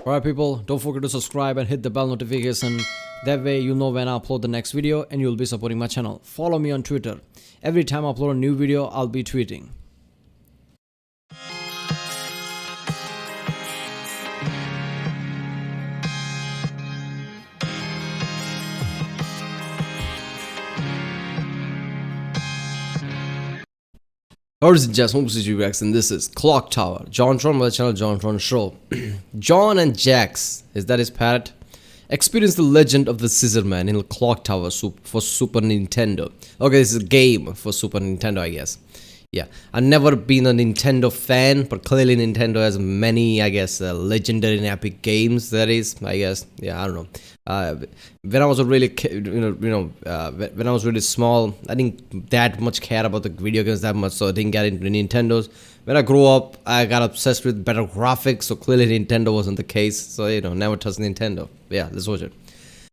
Alright people, don't forget to subscribe and hit the bell notification. That way you know when I upload the next video and you'll be supporting my channel. Follow me on Twitter. Every time I upload a new video, I'll be tweeting. Ladies and gentlemen, this is Rex and this is Clock Tower. JonTron, my channel, JonTron Show. John and Jax, is that his parrot? Experience the legend of the Scissor Man in Clock Tower for Super Nintendo. Okay, this is a game for Super Nintendo, I guess. Yeah, I've never been a Nintendo fan, but clearly Nintendo has many, I guess, legendary and epic games. That is, I guess. Yeah, I don't know. When I was a really, when I was really small, I didn't that much care about the video games that much, so I didn't get into Nintendos. When I grew up, I got obsessed with better graphics, so clearly Nintendo wasn't the case. So never touched Nintendo. Yeah, let's watch it.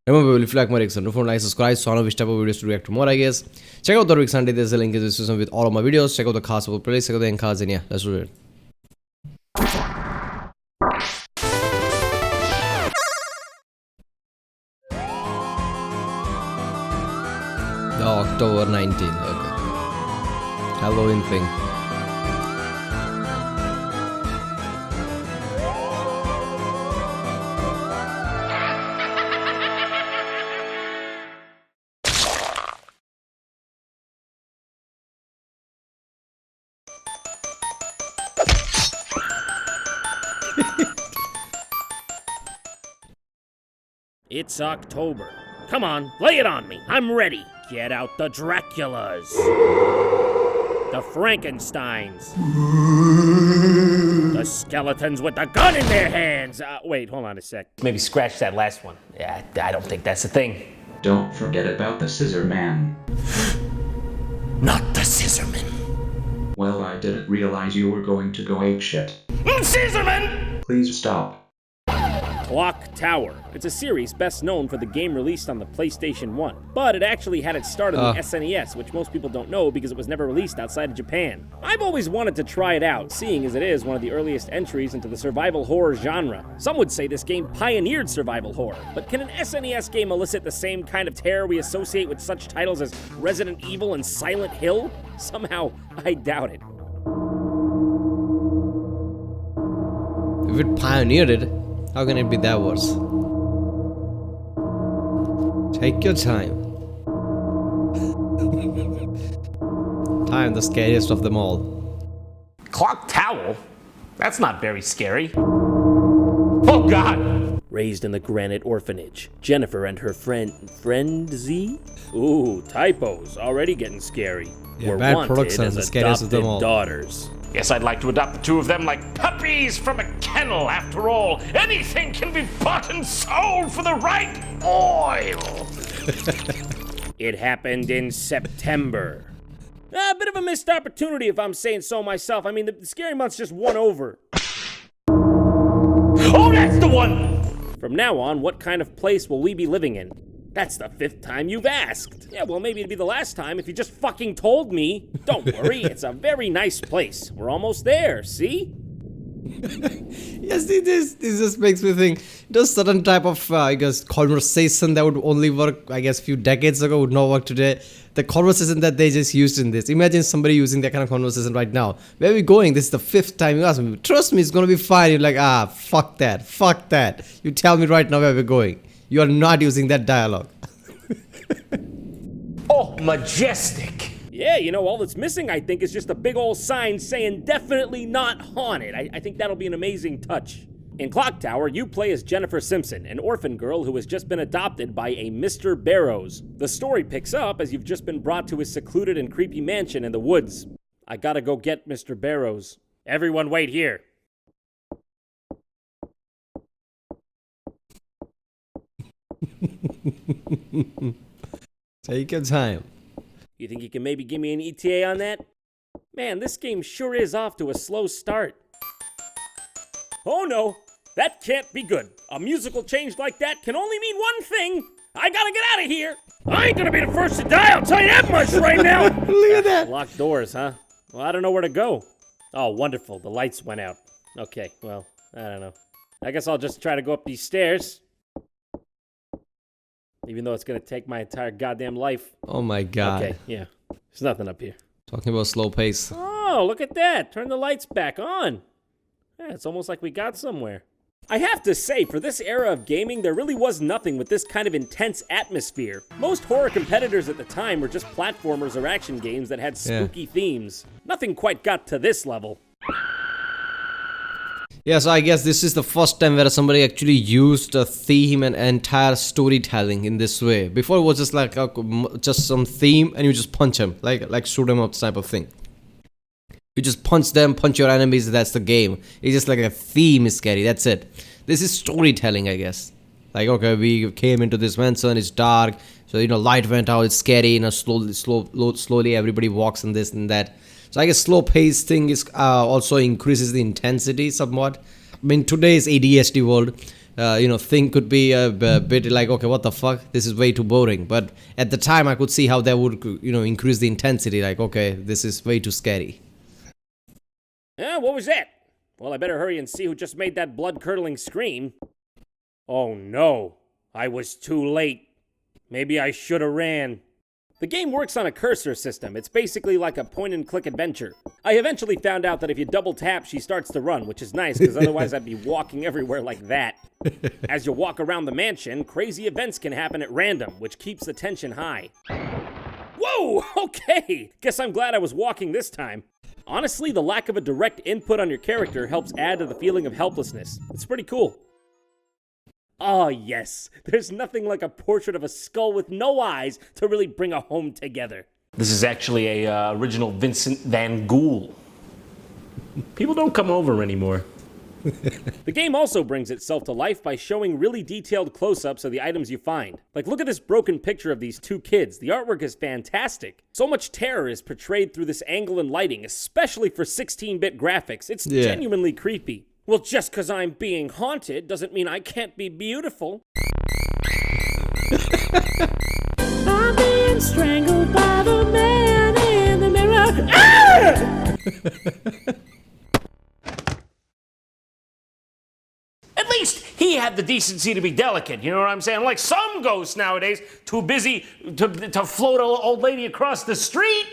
Remember, if you like my reaction, don't forget to like, subscribe, so I know which type of videos to react to more, I guess. Check out the Rick Sunday, there's a link in the description with all of my videos. Check out the cast of playlist, check out the end cards, and yeah, let's do it. The October 19th, okay. Halloween thing. It's October. Come on, lay it on me. I'm ready. Get out the Draculas. The Frankensteins. The skeletons with the gun in their hands. Wait, hold on a sec. Maybe scratch that last one. Yeah, I don't think that's a thing. Don't forget about the Scissor Man. Not the Scissorman. Well, I didn't realize you were going to go apeshit. Scissorman! Please stop. Clock Tower. It's a series best known for the game released on the PlayStation 1, but it actually had its start on the SNES, which most people don't know because it was never released outside of Japan. I've always wanted to try it out, seeing as it is one of the earliest entries into the survival horror genre. Some would say this game pioneered survival horror, but can an SNES game elicit the same kind of terror we associate with such titles as Resident Evil and Silent Hill? Somehow, I doubt it. If it pioneered it, how can it be that worse? Take your time. Time, the scariest of them all. Clock Tower? That's not very scary. Oh God! Raised in the granite orphanage, Jennifer and her friend Z? Ooh, typos, already getting scary. Yeah, were bad wanted production, as the scariest of them all. daughters. Yes, I'd like to adopt the two of them like puppies from a kennel. After all, anything can be bought and sold for the right oil. It happened in September. A bit of a missed opportunity if I'm saying so myself. I mean, the scary month's just won over. Oh, that's the one! From now on, what kind of place will we be living in? That's the 5th time you've asked. Yeah, well, maybe it'd be the last time if you just fucking told me. Don't worry, it's a very nice place. We're almost there, see? Yes, this just makes me think. There's certain type of, I guess, conversation that would only work, I guess, a few decades ago would not work today. The conversation that they just used in this. Imagine somebody using that kind of conversation right now. Where are we going? This is the 5th time you ask me. Trust me, it's gonna be fine. You're like, fuck that, fuck that. You tell me right now where we're going. You are not using that dialogue. Oh, majestic. Yeah, all that's missing, I think, is just a big old sign saying definitely not haunted. I think that'll be an amazing touch. In Clock Tower, you play as Jennifer Simpson, an orphan girl who has just been adopted by a Mr. Barrows. The story picks up as you've just been brought to his secluded and creepy mansion in the woods. I gotta go get Mr. Barrows. Everyone wait here. Take your time. You think you can maybe give me an ETA on that? Man, this game sure is off to a slow start. Oh no, that can't be good. A musical change like that can only mean one thing. I gotta get out of here. I ain't gonna be the first to die, I'll tell you that much right now. Look at that. Locked doors, huh? Well, I don't know where to go. Oh, wonderful, the lights went out. Okay, well, I don't know. I guess I'll just try to go up these stairs. Even though it's gonna take my entire goddamn life. Oh my god. Okay, yeah. There's nothing up here. Talking about slow pace. Oh, look at that. Turn the lights back on. Yeah, it's almost like we got somewhere. I have to say, for this era of gaming, there really was nothing with this kind of intense atmosphere. Most horror competitors at the time were just platformers or action games that had spooky themes. Nothing quite got to this level. Yeah, so I guess this is the first time where somebody actually used a theme and entire storytelling in this way. Before it was just like just some theme and you just punch them, like shoot them up type of thing. You just punch them, punch your enemies, that's the game. It's just like a theme is scary, that's it. This is storytelling, I guess. Like, okay, we came into this mansion, it's dark, so, you know, light went out, it's scary, you know, slowly everybody walks and this and that. So I guess slow pace thing is also increases the intensity somewhat. I mean, today's ADHD world, you know, thing could be a bit like, okay, what the fuck? This is way too boring. But at the time, I could see how that would, you know, increase the intensity. Like, okay, this is way too scary. Yeah, what was that? Well, I better hurry and see who just made that blood-curdling scream. Oh no, I was too late. Maybe I should have ran. The game works on a cursor system. It's basically like a point-and-click adventure. I eventually found out that if you double-tap, she starts to run, which is nice, because otherwise I'd be walking everywhere like that. As you walk around the mansion, crazy events can happen at random, which keeps the tension high. Whoa, okay! Guess I'm glad I was walking this time. Honestly, the lack of a direct input on your character helps add to the feeling of helplessness. It's pretty cool. Oh yes, there's nothing like a portrait of a skull with no eyes to really bring a home together. This is actually a original Vincent van Gogh. People don't come over anymore. The game also brings itself to life by showing really detailed close-ups of the items you find. Like, look at this broken picture of these two kids. The artwork is fantastic. So much terror is portrayed through this angle and lighting, especially for 16-bit graphics. It's genuinely creepy. Well, just because I'm being haunted doesn't mean I can't be beautiful. I'm being strangled by the man in the mirror. Ah! At least he had the decency to be delicate, you know what I'm saying? Like some ghosts nowadays, too busy to float an old lady across the street.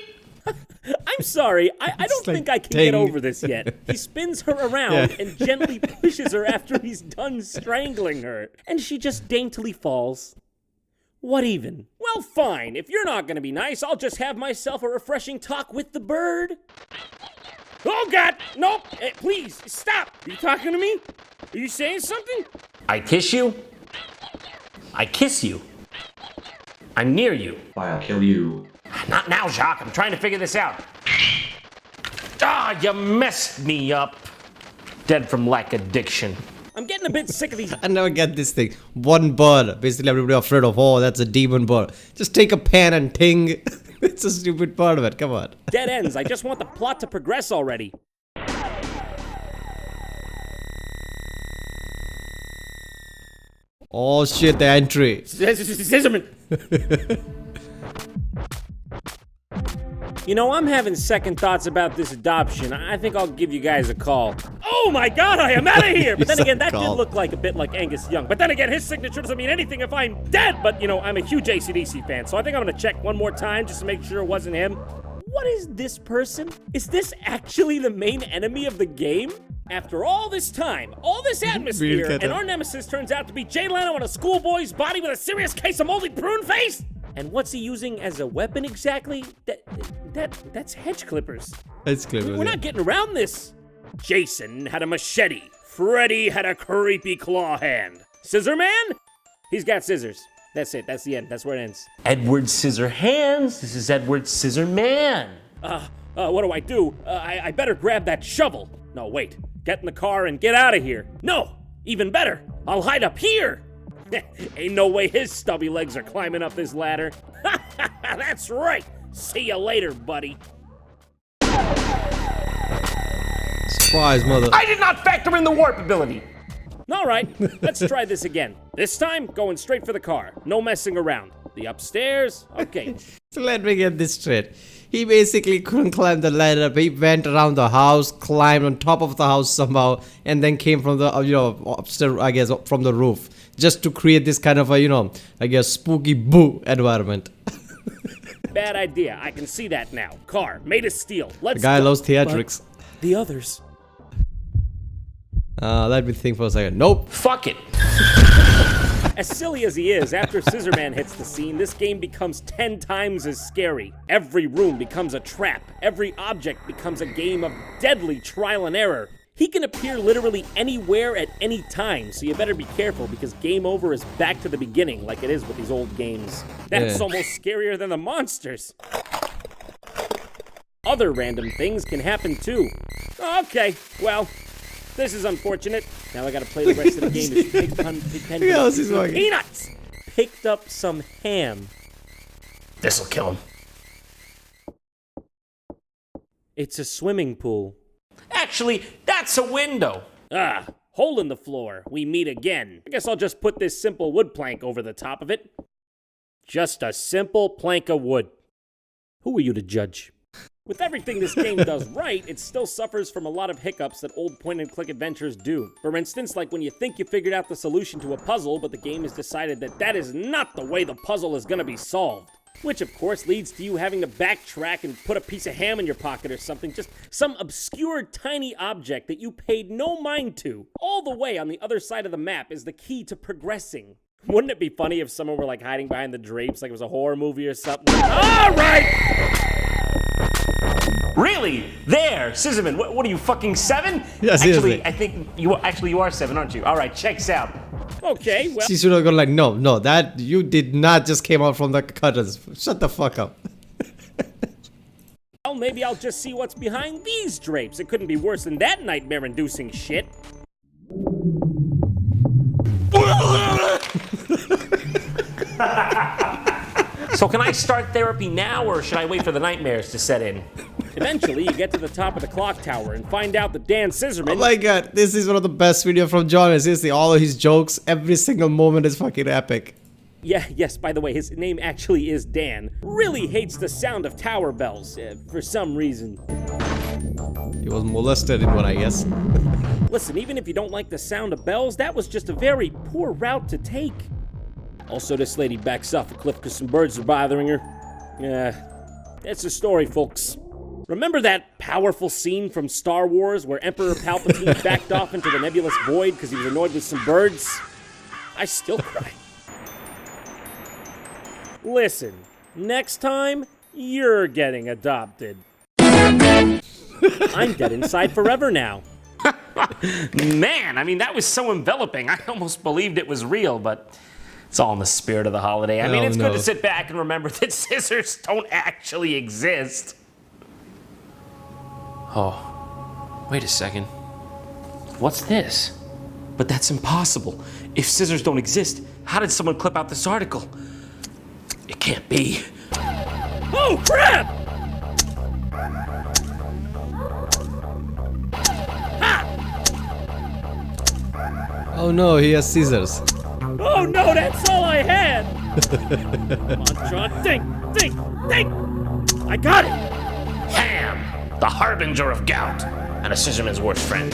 I'm sorry, I don't think I can get over this yet. He spins her around and gently pushes her after he's done strangling her. And she just daintily falls. What even? Well, fine. If you're not gonna be nice, I'll just have myself a refreshing talk with the bird. Oh, God! Nope! Please, stop! Are you talking to me? Are you saying something? I kiss you. I kiss you. I'm near you. I'll kill you. Not now, Jacques. I'm trying to figure this out. Ah, you messed me up. Dead from lack addiction. I'm getting a bit sick of these. I never get this thing. One bird. Basically, everybody afraid of, oh, that's a demon bird. Just take a pen and ting. It's a stupid part of it. Come on. Dead ends. I just want the plot to progress already. Oh shit, the entry. Scissorman. You know, I'm having second thoughts about this adoption. I think I'll give you guys a call. Oh my God, I am out of here! But then again, that did look like a bit like Angus Young. But then again, his signature doesn't mean anything if I'm dead. But, you know, I'm a huge AC/DC fan, so I think I'm gonna check one more time just to make sure it wasn't him. What is this person? Is this actually the main enemy of the game? After all this time, all this atmosphere, and our nemesis turns out to be Jay Leno in a schoolboy's body with a serious case of moldy prune face? And what's he using as a weapon exactly? That's hedge clippers. Hedge clippers. We're not getting around this. Jason had a machete. Freddy had a creepy claw hand. Scissor Man? He's got scissors. That's it. That's the end. That's where it ends. Edward Scissorhands. This is Edward Scissorman. What do? I better grab that shovel. No, wait. Get in the car and get out of here. No, even better. I'll hide up here. Ain't no way his stubby legs are climbing up this ladder. That's right. See you later, buddy. Surprise, mother. I did not factor in the warp ability. All right, let's try this again. This time, going straight for the car. No messing around. The upstairs? Okay. So let me get this straight. He basically couldn't climb the ladder, but he went around the house, climbed on top of the house somehow, and then came from the, upstairs, I guess, from the roof, just to create this kind of a, I guess, spooky boo environment. Bad idea. I can see that now. Car made of steel. Let's The guy go. loves theatrics. But the others. Let me think for a second. Nope. Fuck it. As silly as he is, after Scissor Man hits the scene, this game becomes 10 times as scary. Every room becomes a trap. Every object becomes a game of deadly trial and error. He can appear literally anywhere at any time, so you better be careful because game over is back to the beginning like it is with these old games. That's almost scarier than the monsters. Other random things can happen too. Okay, well, this is unfortunate. Now I gotta play the rest of the game as Pig Pun Pig Peanuts! Picked up some ham. This'll kill him. It's a swimming pool. Actually, that's a window. Ah, hole in the floor. We meet again. I guess I'll just put this simple wood plank over the top of it. Just a simple plank of wood. Who are you to judge? With everything this game does right, it still suffers from a lot of hiccups that old point-and-click adventures do. For instance, like when you think you figured out the solution to a puzzle, but the game has decided that that is not the way the puzzle is gonna be solved. Which, of course, leads to you having to backtrack and put a piece of ham in your pocket or something, just some obscure tiny object that you paid no mind to. All the way on the other side of the map is the key to progressing. Wouldn't it be funny if someone were like hiding behind the drapes like it was a horror movie or something? All right! Really? There, Scissorman. What are you, fucking 7? Yeah, actually, seriously. I think you are 7, aren't you? All right, checks out. Okay, well... She should have gone like, no, that you did not just came out from the curtains. Shut the fuck up. Well, maybe I'll just see what's behind these drapes. It couldn't be worse than that nightmare-inducing shit. So can I start therapy now, or should I wait for the nightmares to set in? Eventually, you get to the top of the clock tower and find out that Dan Scissorman... Oh my god, this is one of the best videos from John. Seriously, all of his jokes, every single moment is fucking epic. Yes, by the way, his name actually is Dan. Really hates the sound of tower bells, for some reason. He was molested in one, I guess. Listen, even if you don't like the sound of bells, that was just a very poor route to take. Also, this lady backs off a cliff because some birds are bothering her. That's the story, folks. Remember that powerful scene from Star Wars where Emperor Palpatine backed off into the nebulous void because he was annoyed with some birds? I still cry. Listen, next time, you're getting adopted. I'm dead inside forever now. Man, I mean, that was so enveloping. I almost believed it was real, but it's all in the spirit of the holiday. I mean, it's good to sit back and remember that scissors don't actually exist. Oh, wait a second. What's this? But that's impossible. If scissors don't exist, how did someone clip out this article? It can't be. Oh, crap! Oh no, he has scissors. Oh no, that's all I had! Come on, John, think! I got it! Ham, the harbinger of gout, and a scissorman's worst friend.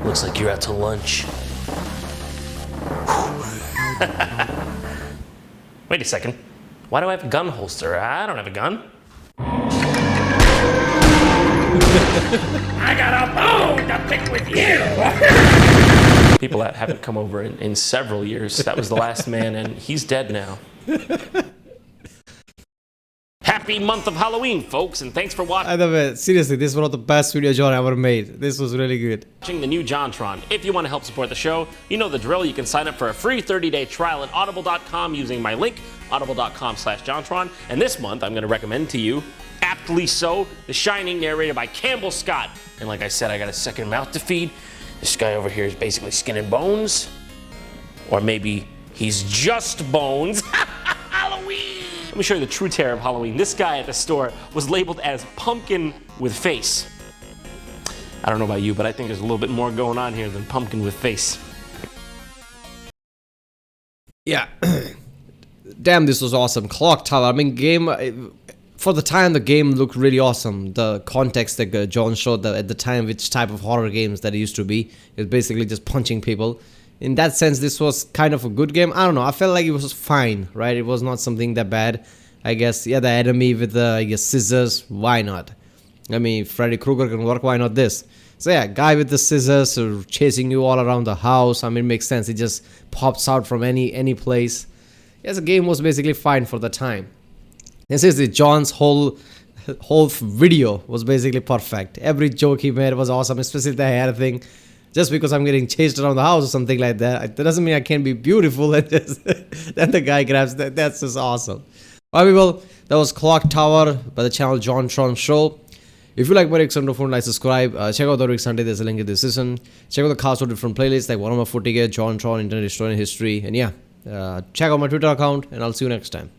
Looks like you're out to lunch. Wait a second. Why do I have a gun holster? I don't have a gun. I got a bone to pick with you! People that haven't come over in several years. That was the last man, and he's dead now. Happy month of Halloween, folks, and thanks for watching. Either way, seriously, this is one of the best videos John ever made. This was really good. The new JonTron. If you want to help support the show, you know the drill. You can sign up for a free 30-day trial at audible.com using my link, audible.com/JonTron. And this month, I'm going to recommend to you, aptly so, The Shining, narrated by Campbell Scott. And like I said, I got a second mouth to feed. This guy over here is basically skin and bones. Or maybe he's just bones. Halloween! Let me show you the true terror of Halloween. This guy at the store was labeled as pumpkin with face. I don't know about you, but I think there's a little bit more going on here than pumpkin with face. Yeah. Damn, this was awesome. Clock Tower. I mean, for the time, the game looked really awesome. The context that John showed at the time, which type of horror games that it used to be, is basically just punching people. In that sense, this was kind of a good game. I don't know. I felt like it was fine, right? It was not something that bad. I guess, yeah, the enemy with the, scissors, why not? I mean, Freddy Krueger can work, why not this? So yeah, guy with the scissors chasing you all around the house. I mean, it makes sense. It just pops out from any place. Yes, the game was basically fine for the time. And seriously, John's whole video was basically perfect. Every joke he made was awesome, especially the hair thing. Just because I'm getting chased around the house or something like that, that doesn't mean I can't be beautiful. And just then the guy grabs that. That's just awesome. Alright, people, that was Clock Tower by the channel JonTron Show. If you like my Rick Sunday, like, subscribe. Check out the Rick Sunday. There's a link in the description. Check out the cast of different playlists like One of My Footy, JonTron, Internet History and History. And yeah, check out my Twitter account, and I'll see you next time.